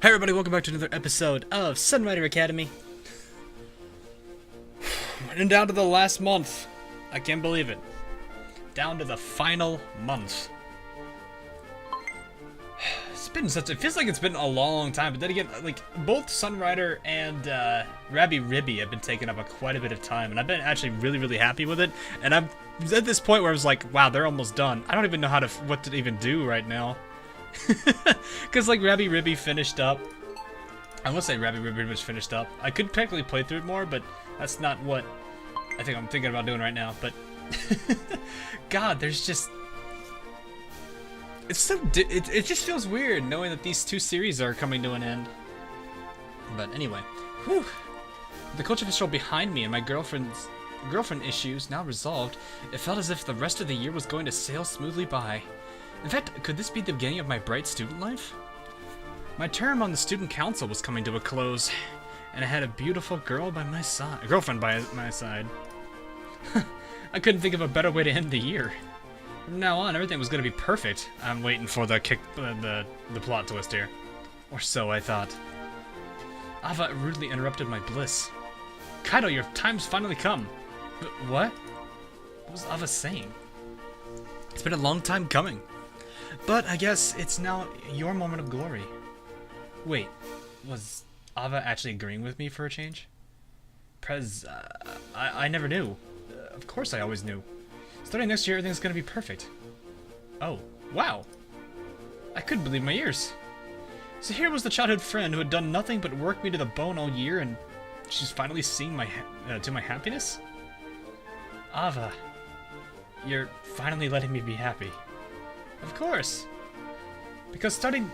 Hey everybody, welcome back to another episode of Sunrider Academy. And down to the last month. I can't believe it. Down to the final month. It feels like it's been a long time, but then again, like, both Sunrider and Rabby Ribby have been taking up quite a bit of time, and I've been actually really happy with it, and I'm at this point where I was like, wow, they're almost done. I don't even know what to even do right now. Because, like, Rabby Ribby finished up. I will say Rabby Ribby was finished up. I could technically play through it more, but that's not what I think I'm thinking about doing right now, but God, there's just... It just feels weird knowing that these two series are coming to an end. But anyway, whew. The culture festival behind me and my girlfriend issues now resolved, it felt as if the rest of the year was going to sail smoothly by. In fact, could this be the beginning of my bright student life? My term on the student council was coming to a close, and I had a beautiful girlfriend by my side. I couldn't think of a better way to end the year. From now on, everything was going to be perfect. I'm waiting for the plot twist here. Or so I thought. Ava rudely interrupted my bliss. Kaido, your time's finally come. But what? What was Ava saying? It's been a long time coming. But I guess it's now your moment of glory. Wait, was Ava actually agreeing with me for a change? Prez, I never knew. Of course I always knew. Starting next year, everything's gonna be perfect. Oh, wow. I couldn't believe my ears. So here was the childhood friend who had done nothing but work me to the bone all year, and she's finally seeing to my happiness? Ava, you're finally letting me be happy. Of course. Because starting,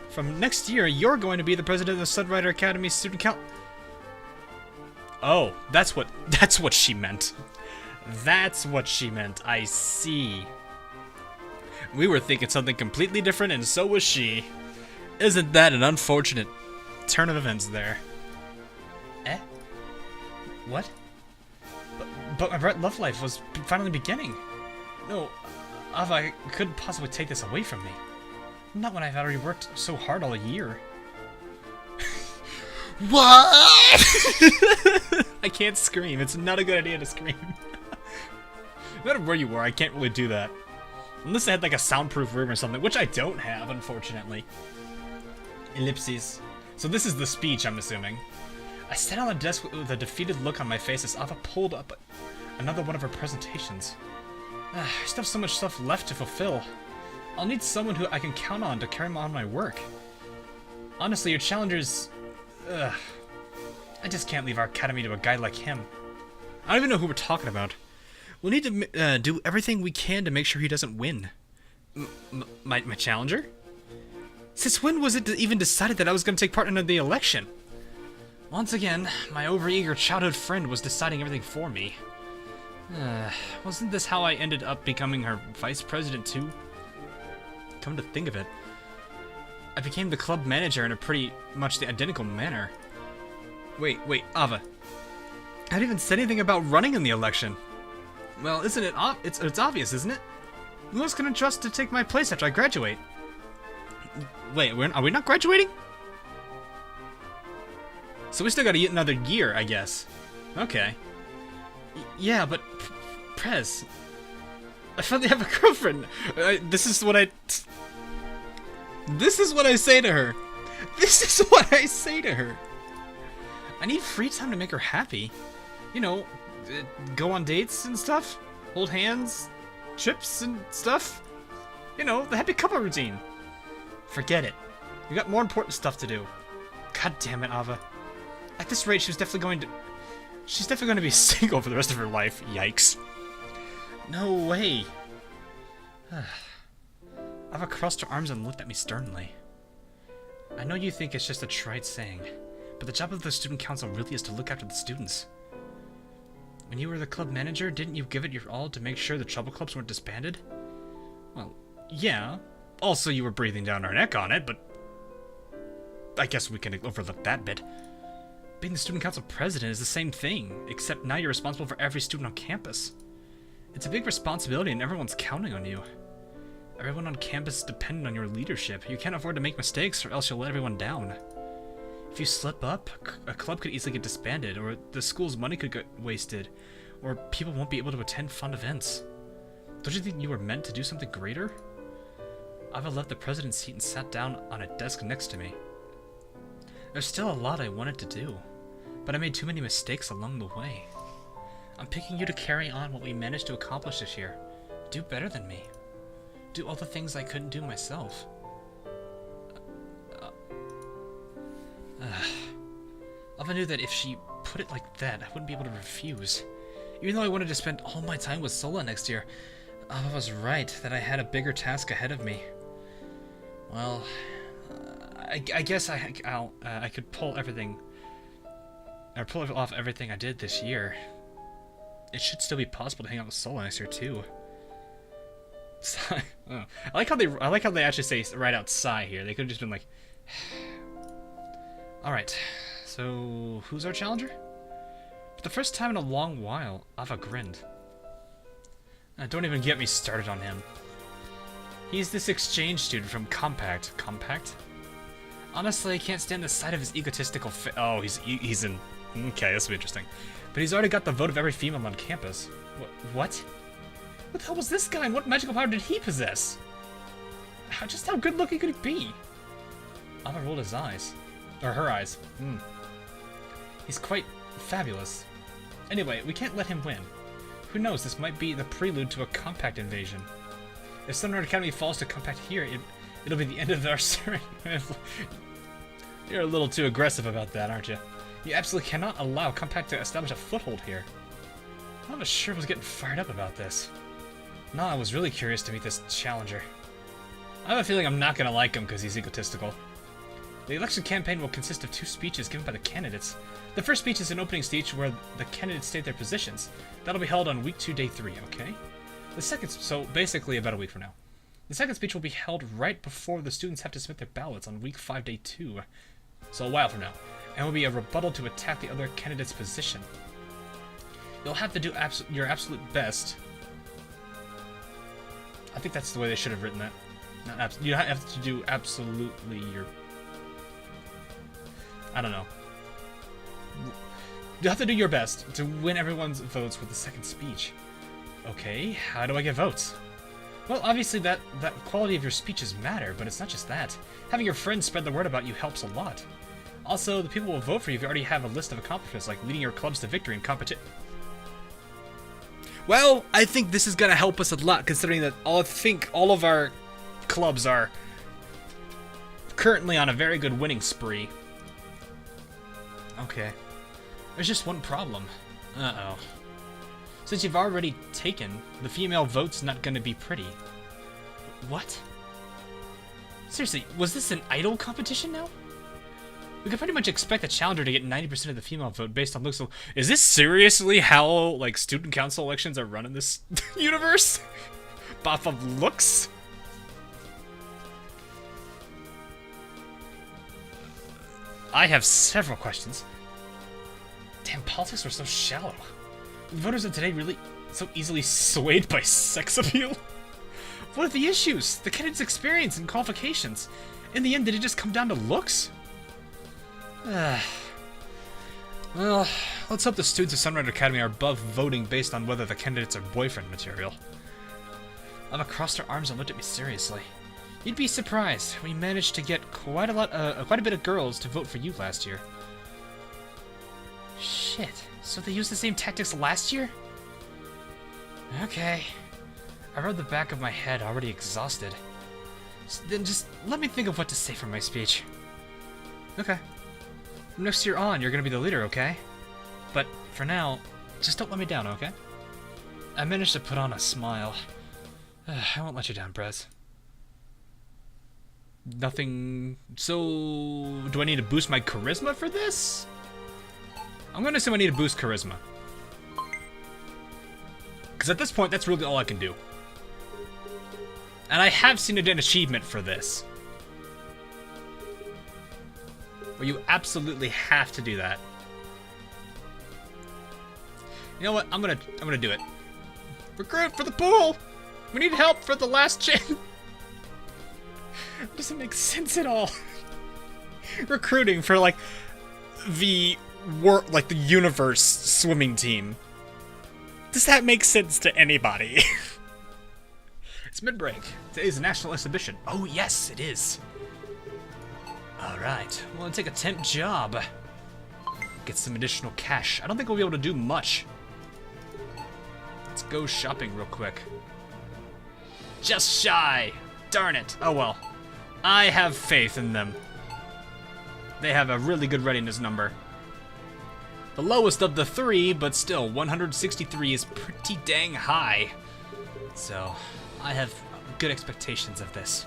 from next year, you're going to be the president of the Sunrider Academy Student Council. Oh, that's what she meant. That's what she meant. I see. We were thinking something completely different, and so was she. Isn't that an unfortunate turn of events there? Eh? What? But my bright love life was finally beginning. No, Ava couldn't possibly take this away from me. Not when I've already worked so hard all year. What? I can't scream. It's not a good idea to scream. No matter where you are, I can't really do that. Unless I had like a soundproof room or something, which I don't have, unfortunately. Ellipses. So this is the speech, I'm assuming. I sat on the desk with a defeated look on my face as Ava pulled up another one of her presentations. I still have so much stuff left to fulfill. I'll need someone who I can count on to carry on my work. Honestly, your challengers... I just can't leave our academy to a guy like him. I don't even know who we're talking about. We'll need to do everything we can to make sure he doesn't win. My challenger? Since when was it even decided that I was going to take part in the election? Once again, my overeager childhood friend was deciding everything for me. Wasn't this how I ended up becoming her vice president too? Come to think of it, I became the club manager in a pretty much the identical manner. Wait, Ava. I didn't even say anything about running in the election. Well, isn't it it's obvious, isn't it? Who else can I trust to take my place after I graduate? Wait, are we not graduating? So we still gotta get another year, I guess. Okay. Yeah, but Prez, I finally have a girlfriend. This is what I say to her. This is what I say to her. I need free time to make her happy. You know, go on dates and stuff. Hold hands, trips and stuff. You know, the happy couple routine. Forget it. You got more important stuff to do. God damn it, Ava. At this rate, she's definitely going to be single for the rest of her life. Yikes. No way. Ava crossed her arms and looked at me sternly. I know you think it's just a trite saying, but the job of the student council really is to look after the students. When you were the club manager, didn't you give it your all to make sure the trouble clubs weren't disbanded? Well, yeah. Also, you were breathing down our neck on it, but I guess we can overlook that bit. Being the student council president is the same thing, except now you're responsible for every student on campus. It's a big responsibility and everyone's counting on you. Everyone on campus is dependent on your leadership. You can't afford to make mistakes, or else you'll let everyone down. If you slip up, a club could easily get disbanded, or the school's money could get wasted, or people won't be able to attend fun events. Don't you think you were meant to do something greater? Ava left the president's seat and sat down on a desk next to me. There's still a lot I wanted to do, but I made too many mistakes along the way. I'm picking you to carry on what we managed to accomplish this year. Do better than me. Do all the things I couldn't do myself. Ava knew that if she put it like that, I wouldn't be able to refuse. Even though I wanted to spend all my time with Sola next year, Ava was right that I had a bigger task ahead of me. Well, I guess I could pull off everything I did this year. It should still be possible to hang out with Sola next year too. Oh. I like how they actually say right out sigh here. They could have just been like, all right. So who's our challenger? For the first time in a long while, Ava grinned. Don't even get me started on him. He's this exchange student from Compact. Compact? Honestly, I can't stand the sight of his egotistical oh, he's in... Okay, this will be interesting. But he's already got the vote of every female on campus. What? What the hell was this guy, and what magical power did he possess? Just how good looking could he be? Ava rolled his eyes. Or her eyes. He's quite fabulous. Anyway, we can't let him win. Who knows, this might be the prelude to a Compact invasion. If Sunrider Academy falls to Compact here, it'll be the end of our story. You're a little too aggressive about that, aren't you? You absolutely cannot allow Compact to establish a foothold here. I sure was getting fired up about this. No, I was really curious to meet this challenger. I have a feeling I'm not going to like him because he's egotistical. The election campaign will consist of 2 speeches given by the candidates. The first speech is an opening speech where the candidates state their positions. That'll be held on week 2, day 3, okay? The second, so basically about a week from now. The second speech will be held right before the students have to submit their ballots on week 5, day 2. So a while from now. And will be a rebuttal to attack the other candidate's position. You'll have to do your absolute best. I think that's the way they should have written that. You have to do absolutely your... I don't know. You have to do your best to win everyone's votes with the second speech. Okay, how do I get votes? Well, obviously that quality of your speeches matter, but it's not just that. Having your friends spread the word about you helps a lot. Also, the people will vote for you if you already have a list of accomplishments, like leading your clubs to victory in competition. Well, I think this is gonna help us a lot, considering that I think all of our clubs are currently on a very good winning spree. Okay. There's just one problem. Uh-oh. Since you've already taken, the female vote's not gonna be pretty. What? Seriously, was this an idol competition now? We could pretty much expect the challenger to get 90% of the female vote based on looks. Is this seriously how, like, student council elections are run in this universe? Off of looks? I have several questions. Damn, politics were so shallow. The voters of today really so easily swayed by sex appeal? What are the issues? The candidate's experience and qualifications. In the end, did it just come down to looks? Well, let's hope the students of Sunrider Academy are above voting based on whether the candidates are boyfriend material. Ava crossed her arms and looked at me seriously. You'd be surprised. We managed to get quite a bit of girls to vote for you last year. Shit. So they used the same tactics last year? Okay. I rode the back of my head, already exhausted. So then just let me think of what to say for my speech. Okay. From next year on, you're gonna be the leader, okay? But for now, just don't let me down, okay? I managed to put on a smile. I won't let you down, Brez. Nothing... So... do I need to boost my charisma for this? I'm gonna assume I need to boost charisma. Because at this point, that's really all I can do. And I have seen an achievement for this. Where you absolutely have to do that. You know what? I'm gonna do it. Recruit for the pool! We need help for the last doesn't make sense at all. Recruiting for, like, the universe swimming team. Does that make sense to anybody? It's mid-break. Today's a national exhibition. Oh, yes, it is. Alright, well, I'll take a temp job. Get some additional cash. I don't think we'll be able to do much. Let's go shopping real quick. Just shy. Darn it. Oh well. I have faith in them. They have a really good readiness number. The lowest of the three, but still, 163 is pretty dang high. So, I have good expectations of this.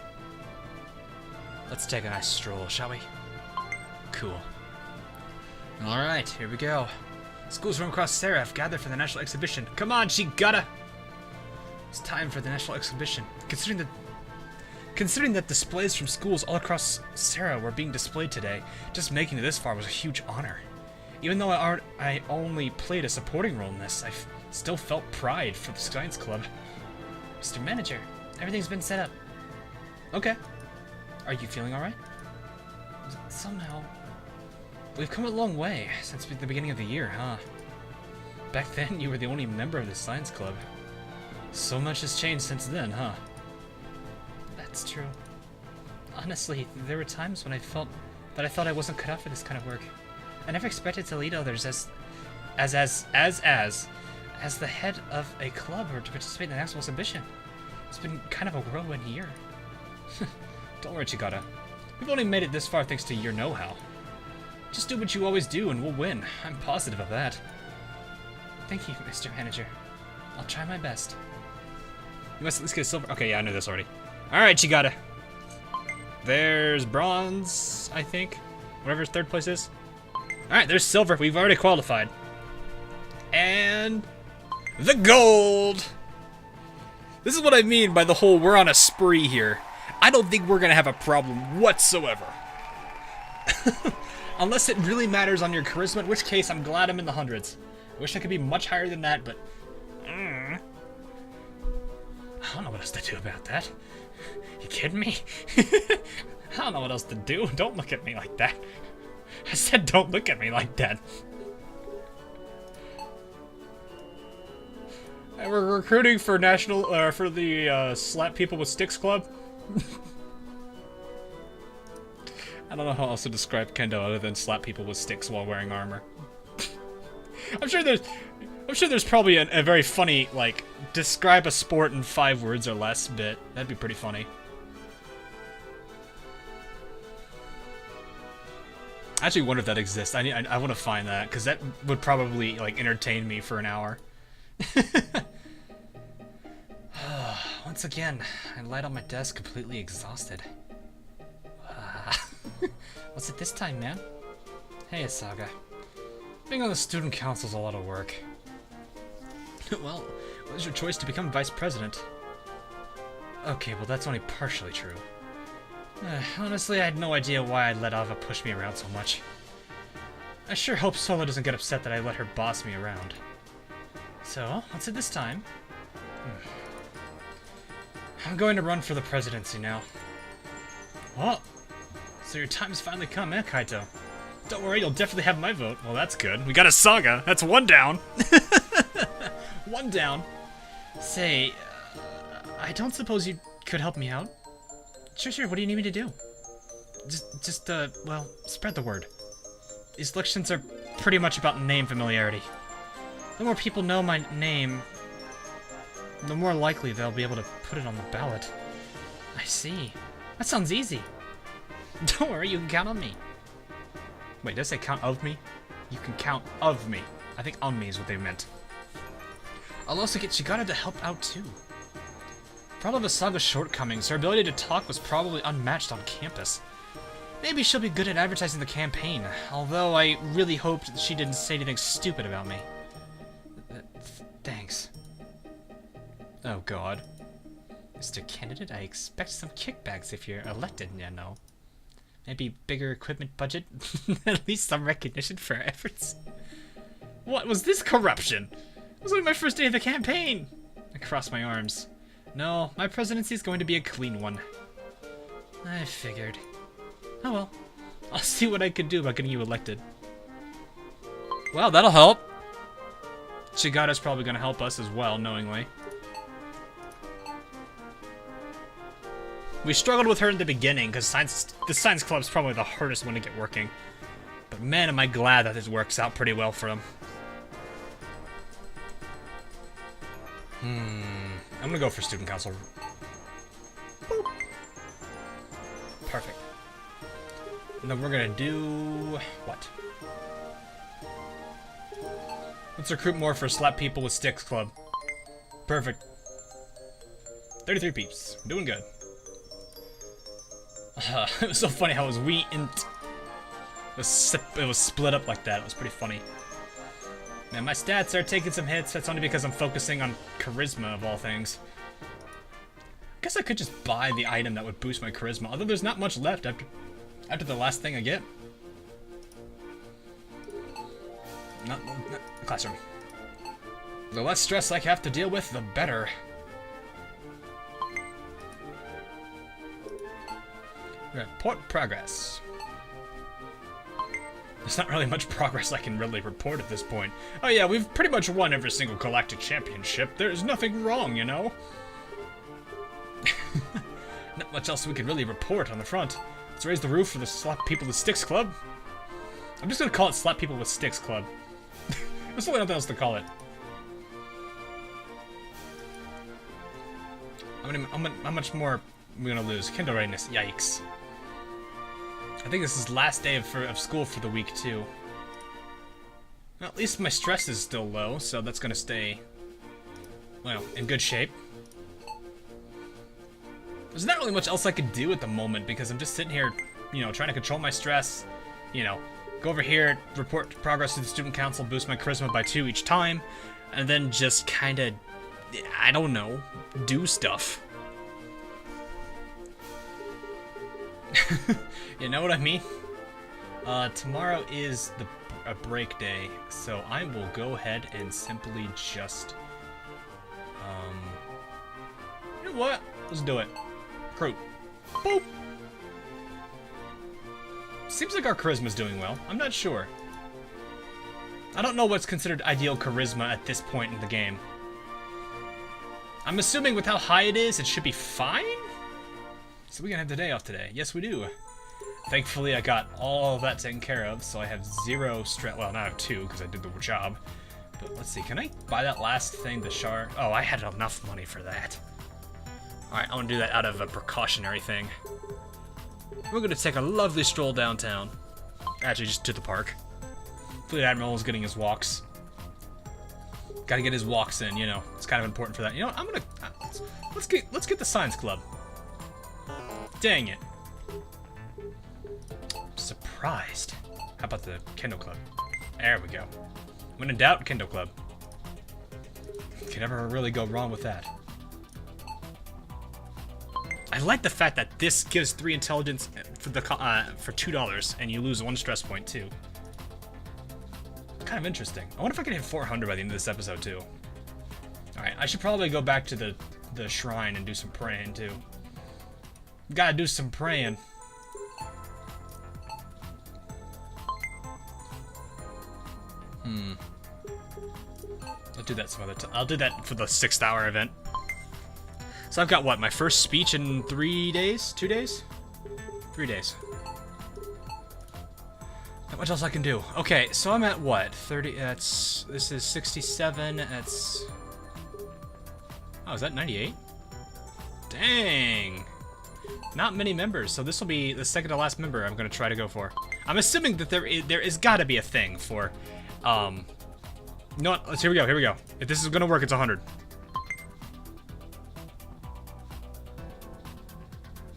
Let's take a nice stroll, shall we? Cool. Alright, here we go. Schools from across Sarah have gathered for the national exhibition. Come on, Shigata! It's time for the national exhibition. Considering that displays from schools all across Sarah were being displayed today, just making it this far was a huge honor. Even though I only played a supporting role in this, I still felt pride for the Science Club. Mr. Manager, everything's been set up. Okay. Are you feeling alright? Somehow. We've come a long way since the beginning of the year, huh? Back then, you were the only member of the Science Club. So much has changed since then, huh? That's true. Honestly, there were times when I thought I wasn't cut out for this kind of work. I never expected to lead others as the head of a club or to participate in the national exhibition. It's been kind of a whirlwind year. Don't worry, Chigata. We've only made it this far thanks to your know-how. Just do what you always do and we'll win. I'm positive of that. Thank you, Mr. Manager. I'll try my best. You must at least get a silver. Okay, yeah, I know this already. Alright, Chigata. There's bronze, I think. Whatever third place is. Alright, there's silver. We've already qualified. And the gold! This is what I mean by the whole we're on a spree here. I don't think we're gonna have a problem whatsoever. Unless it really matters on your charisma, in which case I'm glad I'm in the hundreds. I wish I could be much higher than that, but... I don't know what else to do about that. You kidding me? I don't know what else to do. Don't look at me like that. I said don't look at me like that. And we're recruiting for for the Slap People with Sticks Club. I don't know how else to describe Kendo other than slap people with sticks while wearing armor. I'm sure there's probably a very funny, like, describe a sport in 5 words or less bit. That'd be pretty funny. I actually wonder if that exists. I want to find that, because that would probably, like, entertain me for an hour. Once again, I lied on my desk completely exhausted. What's it this time, man? Hey, Asaga. Being on the student council's a lot of work. Well, what was your choice to become vice president? Okay, well that's only partially true. Honestly, I had no idea why I let Ava push me around so much. I sure hope Sola doesn't get upset that I let her boss me around. So, what's it this time? I'm going to run for the presidency now. Oh! So your time's finally come, eh, Kaito? Don't worry, you'll definitely have my vote. Well, that's good. We got a Saga. That's 1 down. 1 down. Say, I don't suppose you could help me out? Sure. What do you need me to do? Well, spread the word. These elections are pretty much about name familiarity. The more people know my name, the more likely they'll be able to put it on the ballot. I see. That sounds easy. Don't worry, you can count on me. Wait, did I say count of me? You can count of me. I think on me is what they meant. I'll also get Shigata to help out too. For all of Asaga's shortcomings, her ability to talk was probably unmatched on campus. Maybe she'll be good at advertising the campaign, although I really hoped she didn't say anything stupid about me. Thanks. Oh god. Mr. Candidate, I expect some kickbacks if you're elected, you know. Maybe bigger equipment budget? At least some recognition for our efforts? What was this corruption? It was only my first day of the campaign! I crossed my arms. No, my presidency is going to be a clean one. I figured. Oh well. I'll see what I can do about getting you elected. Well, that'll help. Chigata's probably gonna help us as well, knowingly. We struggled with her in the beginning, because the science club's probably the hardest one to get working. But man, am I glad that this works out pretty well for them. I'm gonna go for student council. Boop. Perfect. And then we're gonna do... what? Let's recruit more for Slap People with Sticks Club. Perfect. 33 peeps. Doing good. It was so funny how it was we int. It was split up like that. It was pretty funny. Man, my stats are taking some hits. That's only because I'm focusing on charisma of all things. I guess I could just buy the item that would boost my charisma. Although there's not much left after the last thing I get. Not classroom. The less stress I have to deal with, the better. Report progress. There's not really much progress I can really report at this point. Oh yeah, we've pretty much won every single galactic championship. There's nothing wrong, you know? Not much else we can really report on the front. Let's raise the roof for the Slap People with Sticks Club. I'm just gonna call it Slap People with Sticks Club. There's really nothing else to call it. How much more are we gonna lose? Kindle readiness, yikes. I think this is last day of school for the week, too. Well, at least my stress is still low, so that's gonna stay, well, in good shape. There's not really much else I can do at the moment, because I'm just sitting here, you know, trying to control my stress, you know, go over here, report progress to the student council, boost my charisma by 2 each time, and then just kinda, I don't know, do stuff. You know what I mean? Tomorrow is a break day, so I will go ahead and simply just, you know what? Let's do it. Recruit. Boop! Seems like our charisma's doing well. I'm not sure. I don't know what's considered ideal charisma at this point in the game. I'm assuming with how high it is, it should be fine? So we can have the day off today. Yes, we do. Thankfully, I got all of that taken care of, so I have 0 stress. Well, now I have 2, because I did the job. But let's see, can I buy that last thing, the shard? Oh, I had enough money for that. Alright, I want to do that out of a precautionary thing. We're going to take a lovely stroll downtown. Actually, just to the park. Fleet Admiral is getting his walks. Gotta get his walks in, you know. It's kind of important for that. You know what, I'm gonna... Let's get the Science Club. Dang it. Surprised. How about the Kindle Club? There we go. When in doubt, Kindle Club. Can never really go wrong with that. I like the fact that this gives 3 intelligence for the for $2, and you lose 1 stress point too. Kind of interesting. I wonder if I can hit 400 by the end of this episode too. All right, I should probably go back to the shrine and do some praying too. Gotta do some praying. I'll do that some other time. I'll do that for the 6th hour event. So I've got what, my first speech in 3 days? 2 days? 3 days. Not much else I can do. Okay, so I'm at what? 30, this is 67, that's... Oh, is that 98? Dang! Not many members, so this will be the second to last member I'm gonna try to go for. I'm assuming that there is gotta be a thing for, no, here we go. If this is gonna work, it's 100.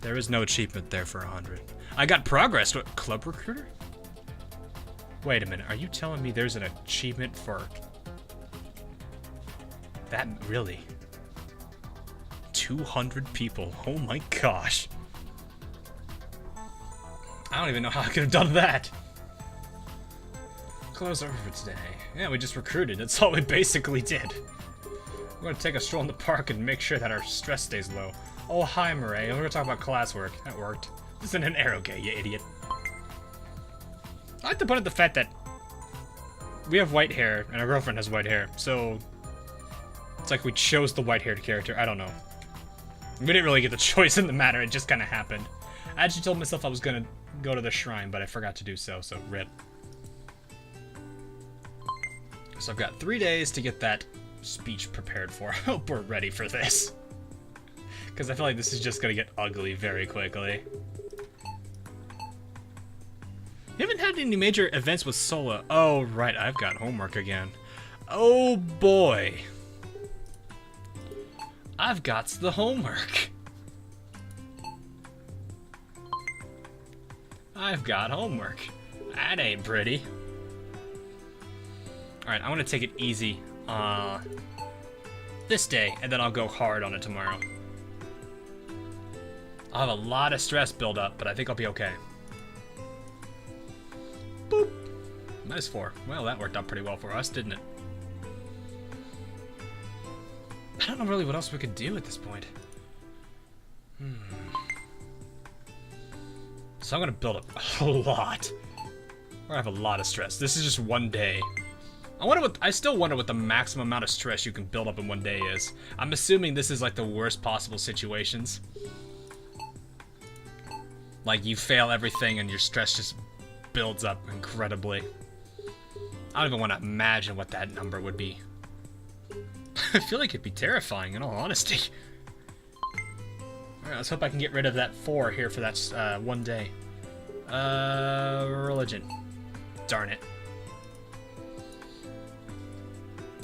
There is no achievement there for 100. I got progress. What, club recruiter? Wait a minute. Are you telling me there's an achievement for that? Really? 200 people. Oh my gosh. I don't even know how I could have done that. Close over for today. Yeah, we just recruited. That's all we basically did. We're gonna take a stroll in the park and make sure that our stress stays low. Oh, hi, Murray. We're gonna talk about classwork. That worked. This isn't an arrow gate, you idiot. I like to point out the fact that we have white hair, and our girlfriend has white hair, so it's like we chose the white-haired character. I don't know. We didn't really get the choice in the matter, it just kind of happened. I actually told myself I was gonna go to the shrine, but I forgot to do so, so rip. So I've got 3 days to get that speech prepared for. I hope we're ready for this. Because I feel like this is just gonna get ugly very quickly. You haven't had any major events with Sola. Oh, right, I've got homework again. Oh, boy. I've got the homework. I've got homework. That ain't pretty. Alright, I want to take it easy this day, and then I'll go hard on it tomorrow. I'll have a lot of stress build up, but I think I'll be okay. Boop. -4. Well, that worked out pretty well for us, didn't it? I don't know really what else we could do at this point. So I'm gonna build up a lot. We're gonna have a lot of stress. This is just 1 day. I still wonder what the maximum amount of stress you can build up in 1 day is. I'm assuming this is like the worst possible situations. Like you fail everything and your stress just builds up incredibly. I don't even want to imagine what that number would be. I feel like it'd be terrifying, in all honesty. Alright, let's hope I can get rid of that 4 here for that 1 day. Religion. Darn it.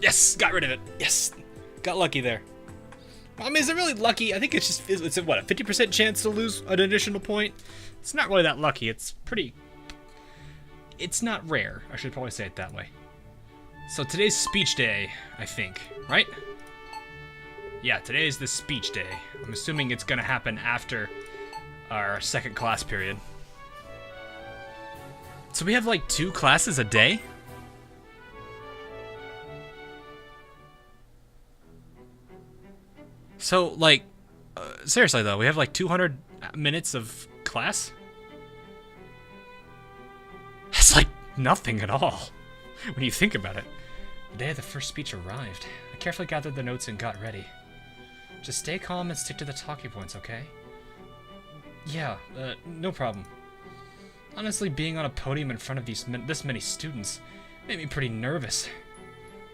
Yes! Got rid of it! Yes! Got lucky there. I mean, is it really lucky? I think it's just, it's a, what, a 50% chance to lose an additional point? It's not really that lucky. It's pretty... It's not rare. I should probably say it that way. So today's speech day, I think, right? Yeah, today is the speech day. I'm assuming it's gonna happen after our second class period. So we have like 2 classes a day? So, like, seriously though, we have like 200 minutes of class? That's like nothing at all, when you think about it. The day of the first speech arrived. I carefully gathered the notes and got ready. Just stay calm and stick to the talking points, okay? Yeah, no problem. Honestly, being on a podium in front of this many students made me pretty nervous.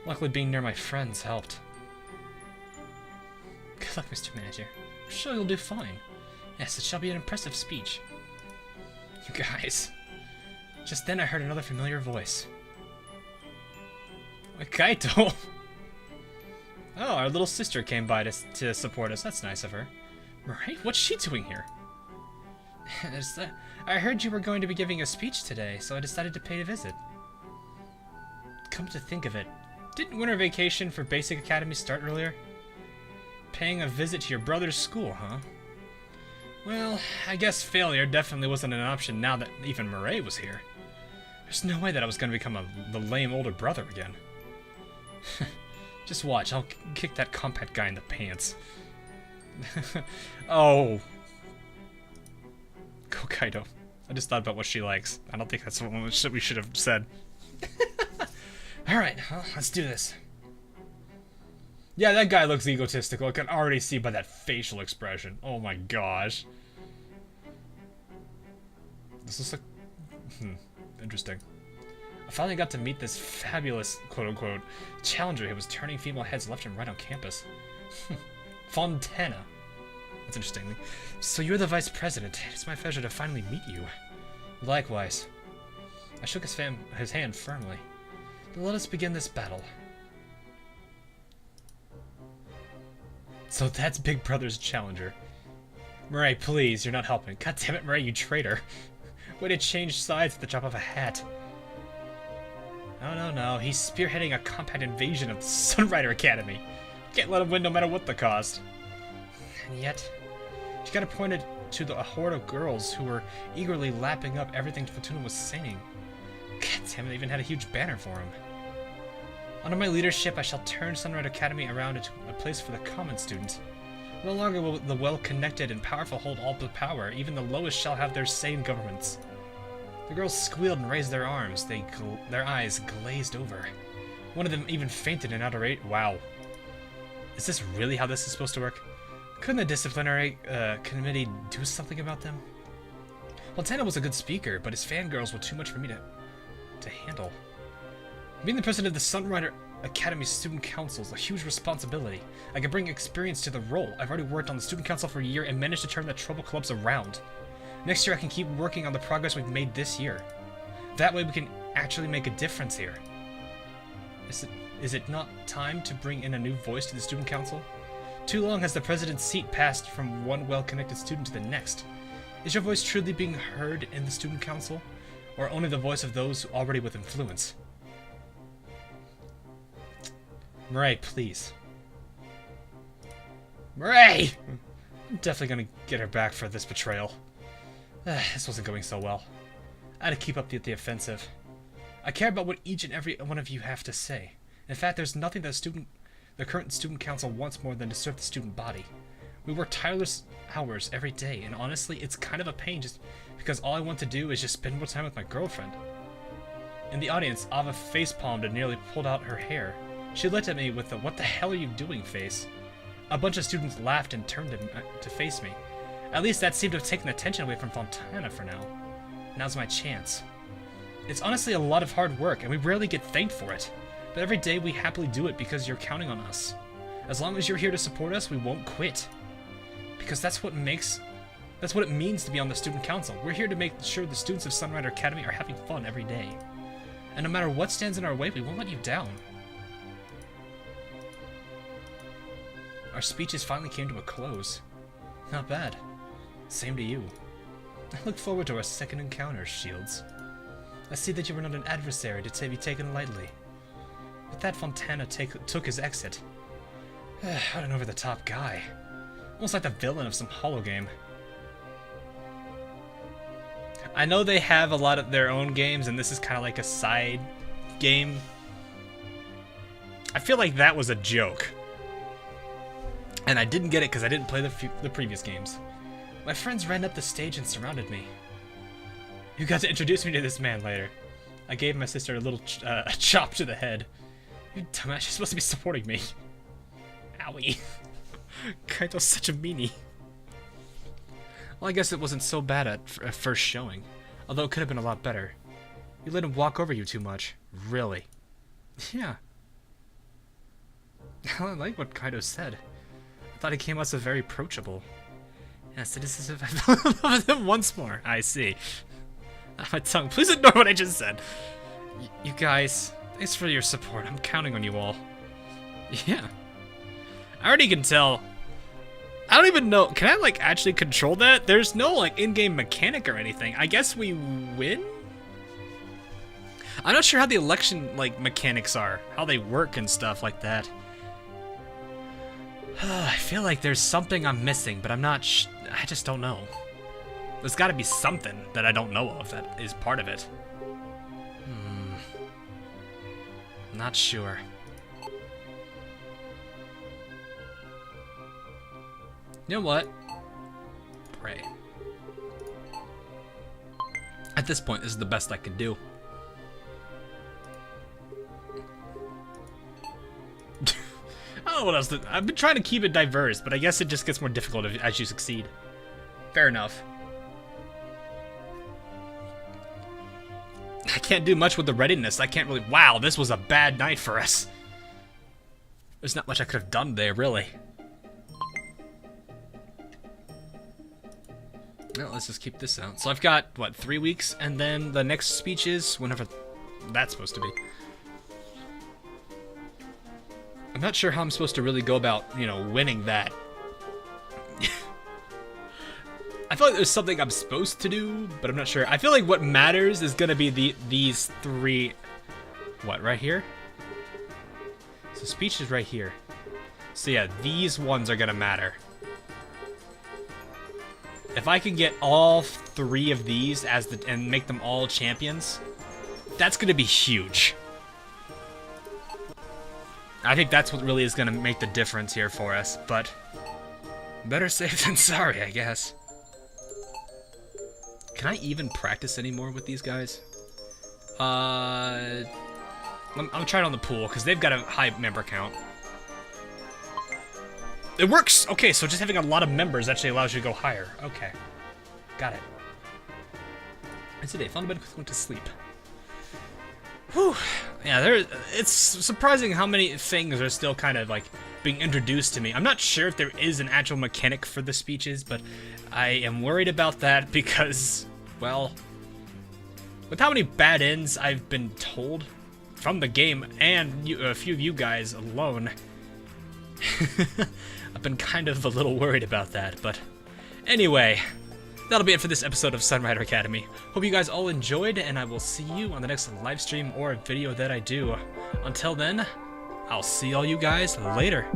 Luckily, being near my friends helped. Good luck, Mr. Manager. I'm sure you'll do fine. Yes, it shall be an impressive speech. You guys. Just then I heard another familiar voice. Kaito! Oh, our little sister came by to support us. That's nice of her. Right? What's she doing here? I heard you were going to be giving a speech today, so I decided to pay a visit. Come to think of it, didn't winter vacation for Basic Academy start earlier? Paying a visit to your brother's school, huh? Well, I guess failure definitely wasn't an option now that even Murray was here. There's no way that I was going to become the lame older brother again. Just watch, I'll kick that compact guy in the pants. Oh. Go Kaido. I just thought about what she likes. I don't think that's what we should have said. Alright, well, let's do this. Yeah, that guy looks egotistical. I can already see by that facial expression. Oh my gosh. This looks like... interesting. I finally got to meet this fabulous, quote-unquote, challenger who was turning female heads left and right on campus. Fontana. That's interesting. So you're the vice president. It's my pleasure to finally meet you. Likewise. I shook his hand firmly. Let us begin this battle. So that's Big Brother's challenger. Murray, please, you're not helping. God damn it, Murray, you traitor. Way to change sides at the drop of a hat. No, he's spearheading a compact invasion of the Sunrider Academy. Can't let him win no matter what the cost. And yet, she got pointed to a horde of girls who were eagerly lapping up everything Fortuna was saying. God damn it, they even had a huge banner for him. Under my leadership, I shall turn Sunrider Academy around into a place for the common student. No longer will the well-connected and powerful hold all the power. Even the lowest shall have their say in governments. The girls squealed and raised their arms. Their eyes glazed over. One of them even fainted in adoration. Wow. Is this really how this is supposed to work? Couldn't the disciplinary committee do something about them? Montana was a good speaker, but his fangirls were too much for me to handle. Being the president of the Sunrider Academy Student Council is a huge responsibility. I can bring experience to the role. I've already worked on the student council for a year and managed to turn the trouble clubs around. Next year I can keep working on the progress we've made this year. That way we can actually make a difference here. Is it not time to bring in a new voice to the student council? Too long has the president's seat passed from one well-connected student to the next. Is your voice truly being heard in the student council? Or only the voice of those already with influence? Murray, please. Murray! I'm definitely gonna get her back for this betrayal. This wasn't going so well. I had to keep up the offensive. I care about what each and every one of you have to say. In fact, there's nothing that the current student council wants more than to serve the student body. We work tireless hours every day, and honestly, it's kind of a pain just because all I want to do is just spend more time with my girlfriend. In the audience, Ava facepalmed and nearly pulled out her hair. She looked at me with a "what the hell are you doing" face. A bunch of students laughed and turned to face me. At least that seemed to have taken attention away from Fontana for now. Now's my chance. It's honestly a lot of hard work, and we rarely get thanked for it. But every day we happily do it because you're counting on us. As long as you're here to support us, we won't quit. Because that's what it means to be on the student council. We're here to make sure the students of Sunrider Academy are having fun every day. And no matter what stands in our way, we won't let you down. Our speeches finally came to a close. Not bad. Same to you. I look forward to our second encounter, Shields. I see that you were not an adversary to be taken lightly. With that, Fontana took his exit. What an over-the-top guy. Almost like the villain of some holo game. I know they have a lot of their own games, and this is kind of like a side game. I feel like that was a joke. And I didn't get it because I didn't play the previous games. My friends ran up the stage and surrounded me. You got to introduce me to this man later. I gave my sister a little chop to the head. You dumbass, you're supposed to be supporting me. Owie. Kaito's such a meanie. Well, I guess it wasn't so bad at first showing. Although it could have been a lot better. You let him walk over you too much. Really? Yeah. I like what Kaito said. I thought he came out so very approachable. Yes, it is as if I fell in love with him once more. I see. My tongue. Please ignore what I just said. You guys, thanks for your support. I'm counting on you all. Yeah. I already can tell. I don't even know. Can I, like, actually control that? There's no, like, in-game mechanic or anything. I guess we win? I'm not sure how the election, like, mechanics are. How they work and stuff like that. I feel like there's something I'm missing, but I'm not I just don't know. There's gotta be something that I don't know of that is part of it. Not sure. You know what? Pray. At this point, this is the best I can do. I don't know what else to... I've been trying to keep it diverse, but I guess it just gets more difficult as you succeed. Fair enough. I can't do much with the readiness. I can't really... Wow, this was a bad night for us. There's not much I could have done there, really. Well, let's just keep this out. So I've got, what, 3 weeks? And then the next speech is whenever that's supposed to be. I'm not sure how I'm supposed to really go about, you know, winning that. I feel like there's something I'm supposed to do, but I'm not sure. I feel like what matters is gonna be these 3... What, right here? So speech is right here. So yeah, these ones are gonna matter. If I can get all 3 of these and make them all champions, that's gonna be huge. I think that's what really is going to make the difference here for us, but better safe than sorry, I guess. Can I even practice anymore with these guys? I'm trying on the pool, because they've got a high member count. It works! Okay, so just having a lot of members actually allows you to go higher. Okay. Got it. It's a day. Found a bed, went to sleep. Whew. Yeah, it's surprising how many things are still kind of, like, being introduced to me. I'm not sure if there is an actual mechanic for the speeches, but I am worried about that because, well, with how many bad ends I've been told from the game and a few of you guys alone, I've been kind of a little worried about that. But anyway, that'll be it for this episode of Sunrider Academy. Hope you guys all enjoyed, and I will see you on the next live stream or video that I do. Until then, I'll see all you guys later.